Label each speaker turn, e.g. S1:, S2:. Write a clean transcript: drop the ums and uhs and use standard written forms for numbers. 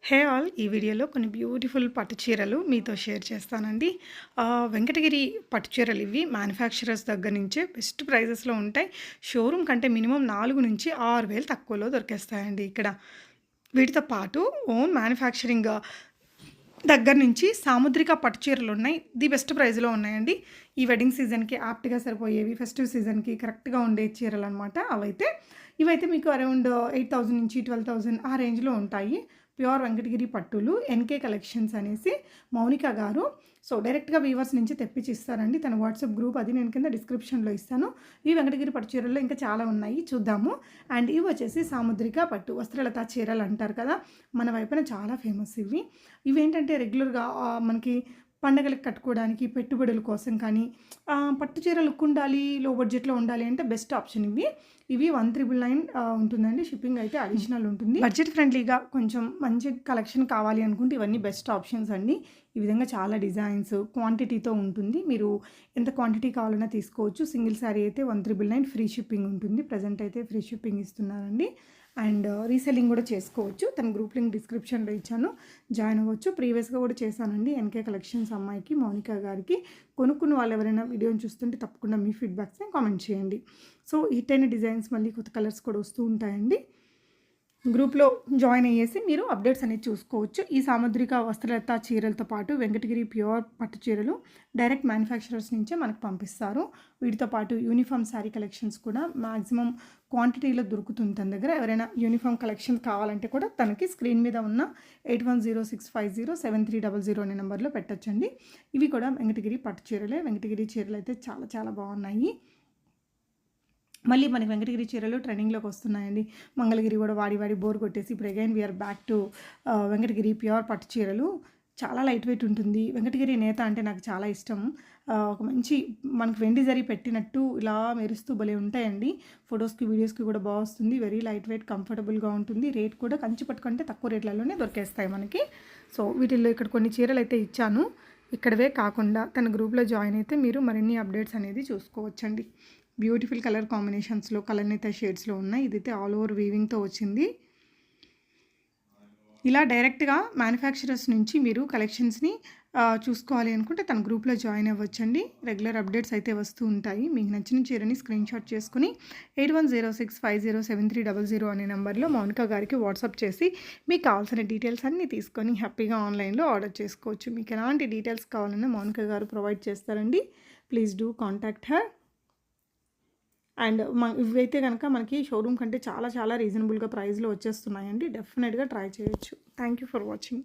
S1: Hey all! ఈ వీడియోలో కొన్ని బ్యూటిఫుల్ పట్టు చీరలు మీతో షేర్ చేస్తానండి. వెంకటగిరి పట్టు చీరలు ఇవి మ్యానుఫ్యాక్చరర్స్ దగ్గర నుంచే బెస్ట్ ప్రైజెస్‌లో ఉంటాయి. షోరూమ్ కంటే మినిమమ్ 4,000-6,000 తక్కువలో దొరికేస్తాయండి ఇక్కడ. వీటితో పాటు ఓన్ మ్యానుఫ్యాక్చరింగ్ దగ్గర నుంచి సాముద్రిక పట్టు చీరలున్నాయి. ది బెస్ట్ ప్రైస్‌లో ఉన్నాయండి. ఈ వెడ్డింగ్ సీజన్‌కి యాప్ట్‌గా సరిపోయేవి, ఫెస్టివ్ సీజన్‌కి కరెక్ట్‌గా ఉండే చీరలనమాట అవైతే. ఇవైతే మీకు అరౌండ్ 8,000-12,000 ఆ రేంజ్‌లో ఉంటాయి. ప్యూర్ వెంకటగిరి పట్టులు ఎన్‌కే కలెక్షన్స్ అనేసి మౌనిక గారు. సో, డైరెక్ట్‌గా వీవర్స్ నుంచి తెప్పించి ఇస్తారండి. తన వాట్సాప్ గ్రూప్ అది నేను కింద డిస్క్రిప్షన్‌లో ఇస్తాను. ఈ వెంకటగిరి పట్టు చీరల్లో ఇంకా చాలా ఉన్నాయి చూద్దాము. అండ్ ఇవి వచ్చేసి సాముద్రిక పట్టు వస్త్రలత చీరలు అంటారు కదా! మన వైపున చాలా ఫేమస్ ఇవి. ఇవేంటంటే రెగ్యులర్‌గా మనకి పండగలకి కట్టుకోవడానికి, పెట్టుబడుల కోసం కానీ, పట్టు చీర లుక్ ఉండాలి, లో బడ్జెట్‌లో ఉండాలి అంటే బెస్ట్ ఆప్షన్ ఇవి. ఇవి 1,999 ఉంటుందండి. షిప్పింగ్ అయితే అడిషనల్ ఉంటుంది. బడ్జెట్ ఫ్రెండ్లీగా కొంచెం మంచి కలెక్షన్ కావాలి అనుకుంటే ఇవన్నీ బెస్ట్ ఆప్షన్స్ అండి. ఈ విధంగా చాలా డిజైన్స్, క్వాంటిటీతో ఉంటుంది. మీరు ఎంత క్వాంటిటీ కావాలన్నా తీసుకోవచ్చు. సింగిల్ శారీ అయితే 1,999 ఫ్రీ షిప్పింగ్ ఉంటుంది. ప్రెజెంట్ అయితే ఫ్రీ షిప్పింగ్ ఇస్తున్నారండి. అండ్ రీసెల్లింగ్ కూడా చేసుకోవచ్చు. తన గ్రూప్ లింక్ డిస్క్రిప్షన్లో ఇచ్చాను, జాయిన్ అవ్వచ్చు. ప్రీవియస్గా కూడా చేశానండి ఎన్కే కలెక్షన్స్ అమ్మాయికి, మౌనిక గారికి. కొనుక్కున్న వాళ్ళు ఎవరైనా వీడియోని చూస్తుంటే తప్పకుండా మీ ఫీడ్బ్యాక్స్ని కామెంట్ చేయండి. సో, హిట్ అయిన డిజైన్స్ మళ్ళీ కొత్త కలర్స్ కూడా వస్తూ ఉంటాయండి. గ్రూప్లో జాయిన్ అయ్యేసి మీరు అప్డేట్స్ అనేది చూసుకోవచ్చు. ఈ సాముద్రిక వస్త్రలత చీరలతో పాటు వెంకటగిరి ప్యూర్ పట్టు చీరలు డైరెక్ట్ మ్యానుఫ్యాక్చరర్స్ నుంచే మనకు పంపిస్తారు. వీటితో పాటు యూనిఫామ్ శారీ కలెక్షన్స్ కూడా మ్యాక్సిమం క్వాంటిటీలో దొరుకుతుంది తన దగ్గర. ఎవరైనా యూనిఫామ్ కలెక్షన్ కావాలంటే కూడా తనకి స్క్రీన్ మీద ఉన్న 8106507300 అనే నెంబర్లో పెట్టచ్చండి. ఇవి కూడా వెంకటగిరి పట్టు చీరలే. వెంకటగిరి చీరలు అయితే చాలా చాలా బాగున్నాయి. మళ్ళీ మనకి వెంకటగిరి చీరలు ట్రెండింగ్‌లోకి వస్తున్నాయండి. మంగళగిరి కూడా వాడి వాడి బోర్ కొట్టేసి ఇప్పుడు again we are back to Venkatagiri pure పట్టు చీరలు. చాలా లైట్ వెయిట్ ఉంటుంది. వెంకటగిరి నేత అంటే నాకు చాలా ఇష్టం. ఒక మంచి మనకి వెండి జరీ పెట్టినట్టు ఇలా మెరుస్తూ భలే ఉంటాయండి. ఫొటోస్‌కి, వీడియోస్‌కి కూడా వస్తుంది. వెరీ లైట్ వెయిట్, కంఫర్టబుల్‌గా ఉంటుంది. రేట్ కూడా కంచి పట్టు కంటే తక్కువ రేట్లలోనే దొరికేస్తాయి మనకి. సో, వీటిల్లో ఇక్కడ కొన్ని చీరలు అయితే ఇచ్చాను. ఇక్కడవే కాకుండా తన గ్రూప్లో జాయిన్ అయితే మీరు మరిన్ని అప్డేట్స్ అనేది చూసుకోవచ్చండి. బ్యూటిఫుల్ కలర్ కాంబినేషన్స్లో, కలర్‌నేత షేడ్స్లో ఉన్నాయి. ఇదైతే ఆల్ ఓవర్ వీవింగ్తో వచ్చింది. ఇలా డైరెక్ట్గా మ్యానుఫ్యాక్చరర్స్ నుంచి మీరు కలెక్షన్స్ని చూసుకోవాలి అనుకుంటే తన గ్రూప్లో జాయిన్ అవ్వచ్చండి. రెగ్యులర్ అప్డేట్స్ అయితే వస్తూ ఉంటాయి. మీకు నచ్చిన చీరని స్క్రీన్షాట్ చేసుకుని 8106507300 అనే నెంబర్లో మౌనిక గారికి వాట్సాప్ చేసి మీకు కావాల్సిన డీటెయిల్స్ అన్నీ తీసుకొని హ్యాపీగా ఆన్లైన్లో ఆర్డర్ చేసుకోవచ్చు. మీకు ఎలాంటి డీటెయిల్స్ కావాలన్నా మౌనిక గారు ప్రొవైడ్ చేస్తారండి. Please do contact her. And ఇవైతే కనుక మనకి షోరూమ్ కంటే చాలా చాలా రీజనబుల్గా ప్రైస్లో వచ్చేస్తున్నాయండి. డెఫినెట్గా ట్రై చేయొచ్చు. Thank you for watching.